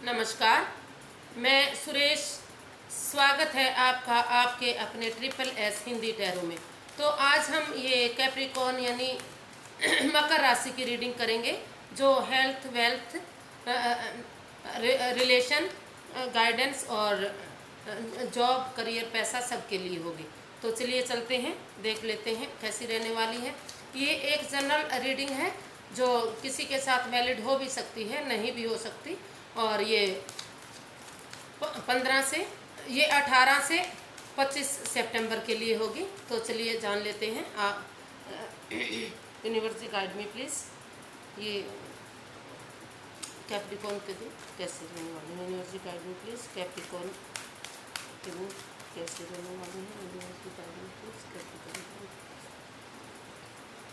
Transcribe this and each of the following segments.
नमस्कार, मैं सुरेश। स्वागत है आपका आपके अपने ट्रिपल एस हिंदी टैरो में। तो आज हम ये कैप्रिकॉर्न यानी मकर राशि की रीडिंग करेंगे, जो हेल्थ, वेल्थ, रिलेशन, गाइडेंस और जॉब, करियर, पैसा सबके लिए होगी। तो चलिए चलते हैं, देख लेते हैं कैसी रहने वाली है। ये एक जनरल रीडिंग है जो किसी के साथ वैलिड हो भी सकती है, नहीं भी हो सकती। और ये 18 से 25 सितंबर के लिए होगी। तो चलिए जान लेते हैं। यूनिवर्सिटी गाइड में प्लीज़ ये कैप्रिकॉर्न के दिन कैसे रहने वाली है। यूनिवर्सिटी गाइड में प्लीज़ कैप्रिकॉर्न के दिन कैसे रहने वाली है। यूनिवर्सिटी गाइड में प्लीज़ कैप्रिकॉर्न।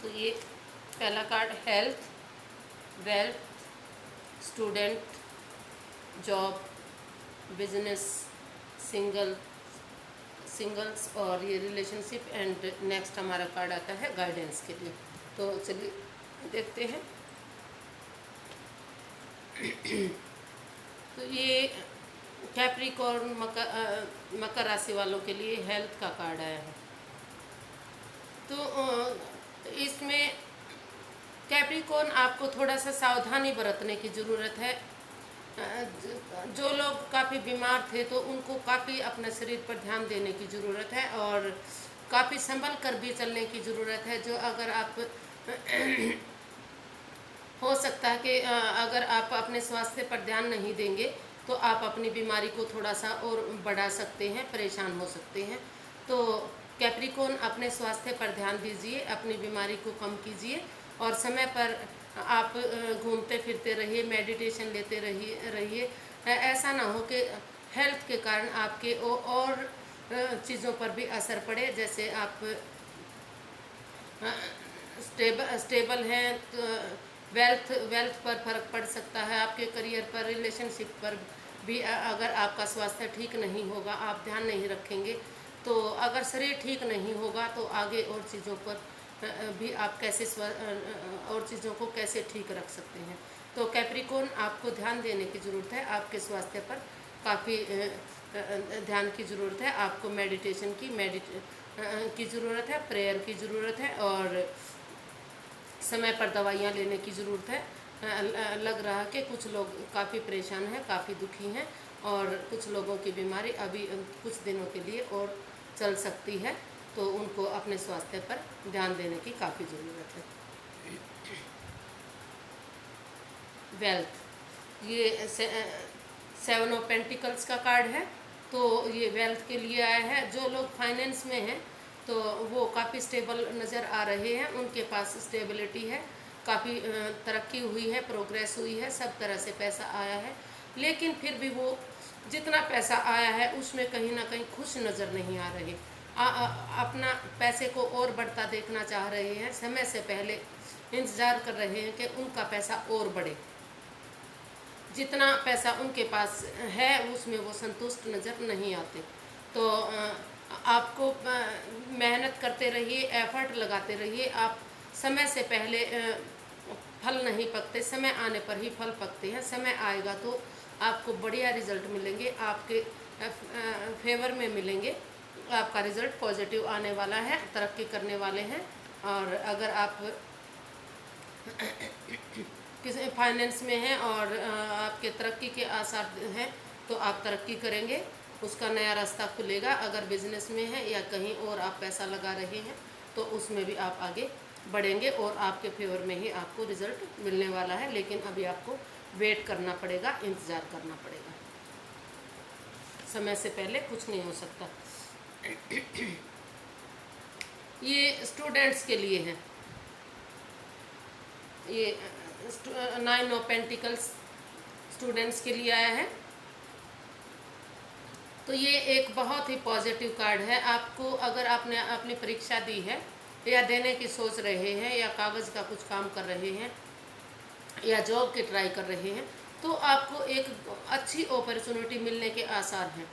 तो ये पहला card health, wealth, student, job, business, singles और ये रिलेशनशिप। एंड नेक्स्ट हमारा कार्ड आता है गाइडेंस के लिए। तो चलिए देखते हैं। तो ये कैप्रिकॉर्न मकर राशि वालों के लिए हेल्थ का कार्ड आया है। तो इसमें कैप्रिकॉर्न आपको थोड़ा सा सावधानी बरतने की ज़रूरत है। जो लोग काफ़ी बीमार थे तो उनको काफ़ी अपने शरीर पर ध्यान देने की ज़रूरत है और काफ़ी संभल कर भी चलने की ज़रूरत है। जो अगर आप हो सकता है कि अगर आप अपने स्वास्थ्य पर ध्यान नहीं देंगे तो आप अपनी बीमारी को थोड़ा सा और बढ़ा सकते हैं, परेशान हो सकते हैं। तो कैप्रिकॉर्न अपने स्वास्थ्य पर ध्यान दीजिए, अपनी बीमारी को कम कीजिए और समय पर आप घूमते फिरते रहिए, मेडिटेशन लेते रहिए। ऐसा ना हो कि हेल्थ के कारण आपके और चीज़ों पर भी असर पड़े। जैसे आप स्टेबल हैं तो वेल्थ पर फर्क पड़ सकता है, आपके करियर पर, रिलेशनशिप पर भी। अगर आपका स्वास्थ्य ठीक नहीं होगा, आप ध्यान नहीं रखेंगे, तो अगर शरीर ठीक नहीं होगा तो आगे और चीज़ों पर भी आप कैसे और चीज़ों को कैसे ठीक रख सकते हैं। तो कैप्रिकॉर्न आपको ध्यान देने की ज़रूरत है, आपके स्वास्थ्य पर काफ़ी ध्यान की ज़रूरत है। आपको मेडिटेशन की ज़रूरत है, प्रेयर की ज़रूरत है और समय पर दवाइयाँ लेने की ज़रूरत है। लग रहा है कि कुछ लोग काफ़ी परेशान हैं, काफ़ी दुखी हैं और कुछ लोगों की बीमारी अभी कुछ दिनों के लिए और चल सकती है। तो उनको अपने स्वास्थ्य पर ध्यान देने की काफ़ी ज़रूरत है। वेल्थ, ये 7 ऑफ पेंटिकल्स का कार्ड है। तो ये वेल्थ के लिए आया है। जो लोग फाइनेंस में हैं तो वो काफ़ी स्टेबल नज़र आ रहे हैं, उनके पास स्टेबिलिटी है, काफ़ी तरक्की हुई है, प्रोग्रेस हुई है, सब तरह से पैसा आया है। लेकिन फिर भी वो जितना पैसा आया है उसमें कहीं ना कहीं खुश नज़र नहीं आ रहे। अपना पैसे को और बढ़ता देखना चाह रहे हैं, समय से पहले इंतज़ार कर रहे हैं कि उनका पैसा और बढ़े। जितना पैसा उनके पास है उसमें वो संतुष्ट नज़र नहीं आते। तो आपको मेहनत करते रहिए, एफर्ट लगाते रहिए। आप समय से पहले फल नहीं पकते, समय आने पर ही फल पकते हैं। समय आएगा तो आपको बढ़िया रिजल्ट मिलेंगे, आपके फेवर में मिलेंगे। आपका रिज़ल्ट पॉजिटिव आने वाला है, तरक्की करने वाले हैं। और अगर आप किसी फाइनेंस में हैं और आपके तरक्की के आसार हैं तो आप तरक्की करेंगे, उसका नया रास्ता खुलेगा। अगर बिजनेस में है या कहीं और आप पैसा लगा रहे हैं तो उसमें भी आप आगे बढ़ेंगे और आपके फेवर में ही आपको रिज़ल्ट मिलने वाला है। लेकिन अभी आपको वेट करना पड़ेगा, इंतज़ार करना पड़ेगा। समय से पहले कुछ नहीं हो सकता। ये स्टूडेंट्स के लिए है। ये 9 ऑफ पेंटिकल्स स्टूडेंट्स के लिए आया है। तो ये एक बहुत ही पॉजिटिव कार्ड है। आपको अगर आपने अपनी परीक्षा दी है या देने की सोच रहे हैं या कागज़ का कुछ काम कर रहे हैं या जॉब की ट्राई कर रहे हैं तो आपको एक अच्छी अपॉर्चुनिटी मिलने के आसार हैं।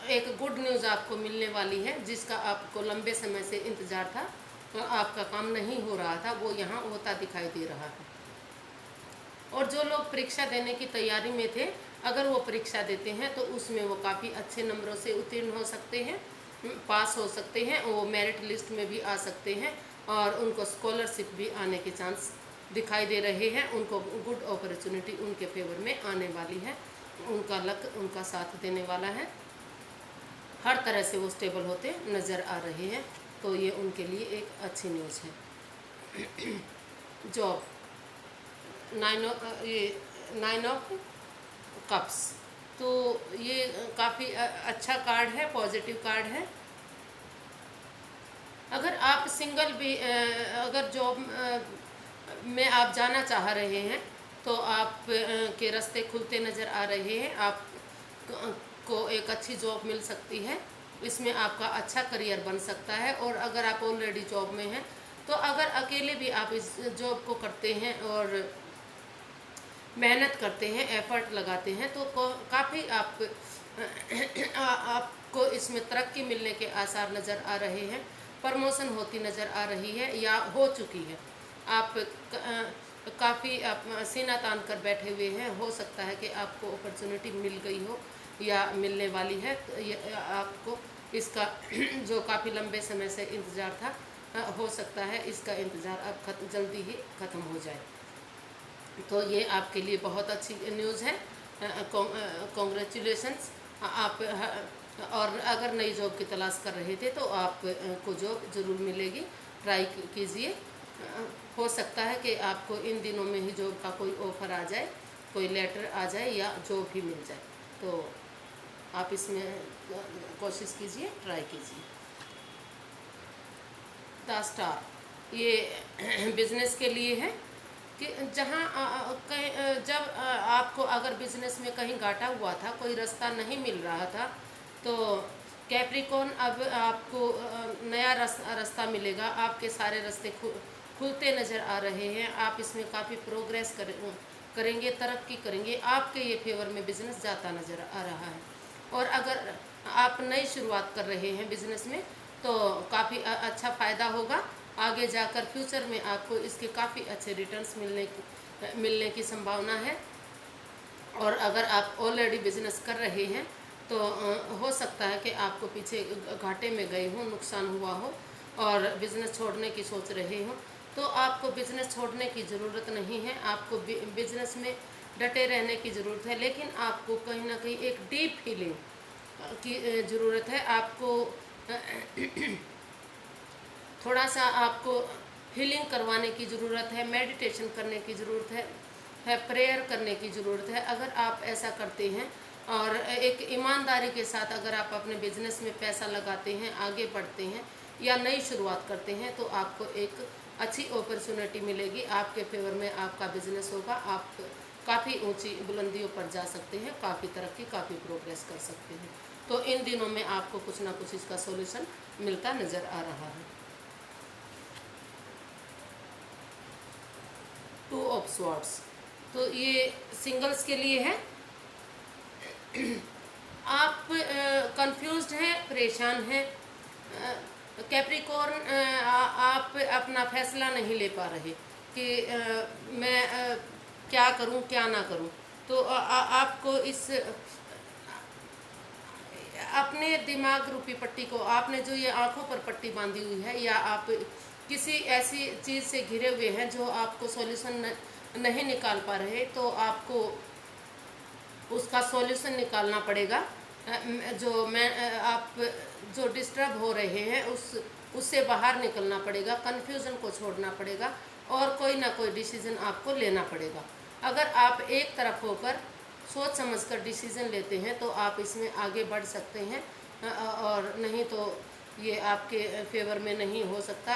एक गुड न्यूज़ आपको मिलने वाली है जिसका आपको लंबे समय से इंतज़ार था, तो आपका काम नहीं हो रहा था, वो यहाँ होता दिखाई दे रहा है। और जो लोग परीक्षा देने की तैयारी में थे अगर वो परीक्षा देते हैं तो उसमें वो काफ़ी अच्छे नंबरों से उत्तीर्ण हो सकते हैं, पास हो सकते हैं, वो मेरिट लिस्ट में भी आ सकते हैं और उनको स्कॉलरशिप भी आने के चांस दिखाई दे रहे हैं। उनको गुड अपॉर्चुनिटी उनके फेवर में आने वाली है, उनका लक उनका साथ देने वाला है, हर तरह से वो स्टेबल होते नज़र आ रहे हैं। तो ये उनके लिए एक अच्छी न्यूज़ है। जॉब, नाइन ऑफ कप्स, तो ये काफ़ी अच्छा कार्ड है, पॉजिटिव कार्ड है। अगर आप सिंगल भी अगर जॉब में आप जाना चाह रहे हैं तो आप के रास्ते खुलते नज़र आ रहे हैं। आप को एक अच्छी जॉब मिल सकती है, इसमें आपका अच्छा करियर बन सकता है। और अगर आप ऑलरेडी जॉब में हैं तो अगर अकेले भी आप इस जॉब को करते हैं और मेहनत करते हैं, एफर्ट लगाते हैं तो काफ़ी आपको इसमें तरक्की मिलने के आसार नज़र आ रहे हैं, प्रमोशन होती नज़र आ रही है या हो चुकी है। आप काफ़ी आप सीना तान कर बैठे हुए हैं, हो सकता है कि आपको अपॉर्चुनिटी मिल गई हो या मिलने वाली है। तो ये आपको इसका जो काफ़ी लंबे समय से इंतज़ार था, हो सकता है इसका इंतज़ार अब जल्दी ही ख़त्म हो जाए। तो ये आपके लिए बहुत अच्छी न्यूज़ है। कॉन्ग्रेचुलेशंस। आप और अगर नई जॉब की तलाश कर रहे थे तो आप को जॉब ज़रूर मिलेगी, ट्राई कीजिए। हो सकता है कि आपको इन दिनों में ही जॉब का कोई ऑफ़र आ जाए, कोई लेटर आ जाए या जॉब ही मिल जाए। तो आप इसमें कोशिश कीजिए, ट्राई कीजिए। द स्टार, ये बिजनेस के लिए है कि जहाँ कहीं जब आपको अगर बिजनेस में कहीं घाटा हुआ था, कोई रास्ता नहीं मिल रहा था, तो कैप्रिकॉर्न अब आपको नया रास्ता मिलेगा। आपके सारे रास्ते खुलते नज़र आ रहे हैं। आप इसमें काफ़ी प्रोग्रेस करेंगे, तरक्की करेंगे। आपके ये फेवर में बिजनेस जाता नज़र आ रहा है। और अगर आप नई शुरुआत कर रहे हैं बिजनेस में तो काफ़ी अच्छा फ़ायदा होगा। आगे जाकर फ्यूचर में आपको इसके काफ़ी अच्छे रिटर्न्स मिलने की संभावना है। और अगर आप ऑलरेडी बिजनेस कर रहे हैं तो हो सकता है कि आपको पीछे घाटे में गए हो, नुकसान हुआ हो और बिज़नेस छोड़ने की सोच रहे हो, तो आपको बिज़नेस छोड़ने की ज़रूरत नहीं है। आपको बिज़नेस में डटे रहने की ज़रूरत है, लेकिन आपको कहीं ना कहीं एक डीप फीलिंग की ज़रूरत है। आपको थोड़ा सा आपको हीलिंग करवाने की ज़रूरत है, मेडिटेशन करने की ज़रूरत है, प्रेयर करने की ज़रूरत है। अगर आप ऐसा करते हैं और एक ईमानदारी के साथ अगर आप अपने बिजनेस में पैसा लगाते हैं, आगे बढ़ते हैं या नई शुरुआत करते हैं, तो आपको एक अच्छी अपॉर्चुनिटी मिलेगी। आपके फेवर में आपका बिजनेस होगा, आप काफ़ी ऊंची बुलंदियों पर जा सकते हैं, काफ़ी तरक्की, काफ़ी प्रोग्रेस कर सकते हैं। तो इन दिनों में आपको कुछ ना कुछ इसका सॉल्यूशन मिलता नज़र आ रहा है। टू ऑफ स्वॉर्ड्स, तो ये सिंगल्स के लिए है। आप कंफ्यूज्ड हैं, परेशान हैं। कैप्रिकॉर्न, आप अपना फैसला नहीं ले पा रहे कि मैं क्या करूं क्या ना करूं। तो आपको इस अपने दिमाग रूपी पट्टी को, आपने जो ये आंखों पर पट्टी बांधी हुई है, या आप किसी ऐसी चीज़ से घिरे हुए हैं जो आपको सॉल्यूशन नहीं निकाल पा रहे, तो आपको उसका सॉल्यूशन निकालना पड़ेगा। आप जो डिस्टर्ब हो रहे हैं उससे बाहर निकलना पड़ेगा, कन्फ्यूज़न को छोड़ना पड़ेगा और कोई ना कोई डिसीज़न आपको लेना पड़ेगा। अगर आप एक तरफ होकर सोच समझकर डिसीज़न लेते हैं तो आप इसमें आगे बढ़ सकते हैं, और नहीं तो ये आपके फेवर में नहीं हो सकता।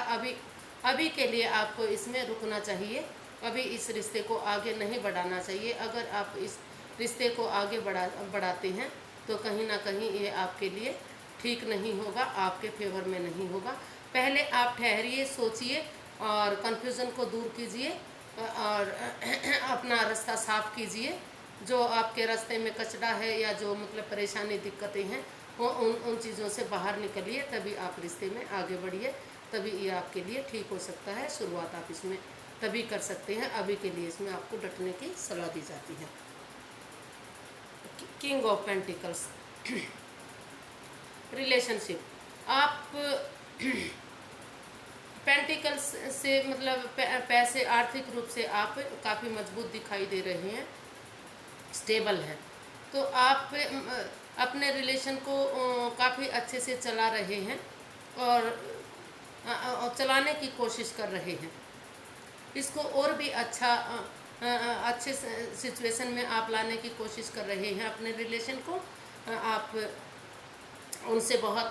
अभी के लिए आपको इसमें रुकना चाहिए, अभी इस रिश्ते को आगे नहीं बढ़ाना चाहिए। अगर आप इस रिश्ते को आगे बढ़ाते हैं तो कहीं ना कहीं ये आपके लिए ठीक नहीं होगा, आपके फेवर में नहीं होगा। पहले आप ठहरिए, सोचिए और कन्फ्यूज़न को दूर कीजिए और अपना रास्ता साफ कीजिए। जो आपके रास्ते में कचरा है या जो मतलब परेशानी दिक्कतें हैं, वो उन चीज़ों से बाहर निकलिए, तभी आप रिश्ते में आगे बढ़िए, तभी ये आपके लिए ठीक हो सकता है। शुरुआत आप इसमें तभी कर सकते हैं। अभी के लिए इसमें आपको डटने की सलाह दी जाती है। King of pentacles. रिलेशनशिप, आप पेंटिकल्स से मतलब पैसे, आर्थिक रूप से आप काफ़ी मजबूत दिखाई दे रहे हैं, स्टेबल है। तो आप अपने रिलेशन को काफ़ी अच्छे से चला रहे हैं और चलाने की कोशिश कर रहे हैं। इसको और भी अच्छे सिचुएशन में आप लाने की कोशिश कर रहे हैं अपने रिलेशन को। आप उनसे बहुत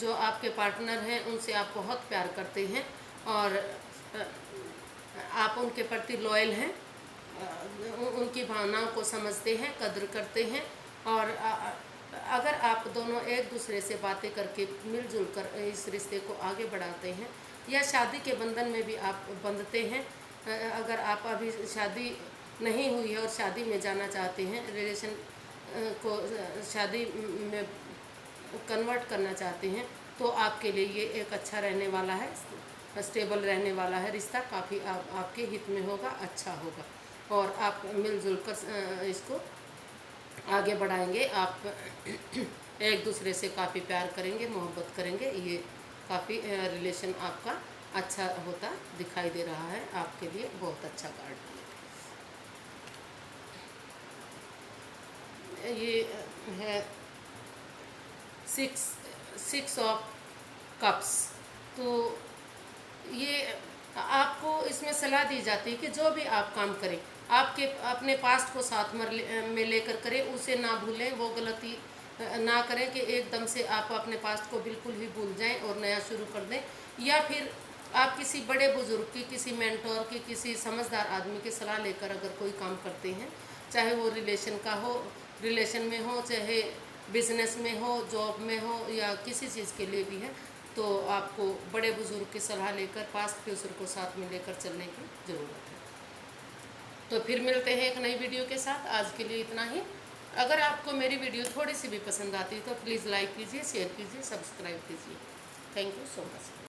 जो आपके पार्टनर हैं उनसे आप बहुत प्यार करते हैं और आप उनके प्रति लॉयल हैं, उनकी भावनाओं को समझते हैं, कद्र करते हैं। और अगर आप दोनों एक दूसरे से बातें करके मिलजुल कर इस रिश्ते को आगे बढ़ाते हैं या शादी के बंधन में भी आप बंधते हैं, अगर आप अभी शादी नहीं हुई है और शादी में जाना चाहते हैं, रिलेशन को शादी में कन्वर्ट करना चाहते हैं, तो आपके लिए ये एक अच्छा रहने वाला है, स्टेबल रहने वाला है रिश्ता। काफ़ी आपके हित में होगा, अच्छा होगा और आप मिलजुल कर इसको आगे बढ़ाएंगे। आप एक दूसरे से काफ़ी प्यार करेंगे, मोहब्बत करेंगे। ये काफ़ी रिलेशन आपका अच्छा होता दिखाई दे रहा है, आपके लिए बहुत अच्छा कार्ड ये है। Six of cups. तो ये आपको इसमें सलाह दी जाती है कि जो भी आप काम करें, आपके अपने पास्ट को साथ में लेकर करें, उसे ना भूलें, वो गलती ना करें कि एकदम से आप अपने पास्ट को बिल्कुल ही भूल जाएं और नया शुरू कर दें। या फिर आप किसी बड़े बुजुर्ग की, किसी मेंटोर की, किसी समझदार आदमी की सलाह लेकर अगर कोई काम करते हैं, चाहे वो रिलेशन में हो, चाहे बिजनेस में हो, जॉब में हो या किसी चीज़ के लिए भी है, तो आपको बड़े बुजुर्ग की सलाह लेकर पास्ट फ्यूचर को साथ में लेकर चलने की ज़रूरत है। तो फिर मिलते हैं एक नई वीडियो के साथ। आज के लिए इतना ही। अगर आपको मेरी वीडियो थोड़ी सी भी पसंद आती है तो प्लीज़ लाइक कीजिए, शेयर कीजिए, सब्सक्राइब कीजिए। Thank you so much.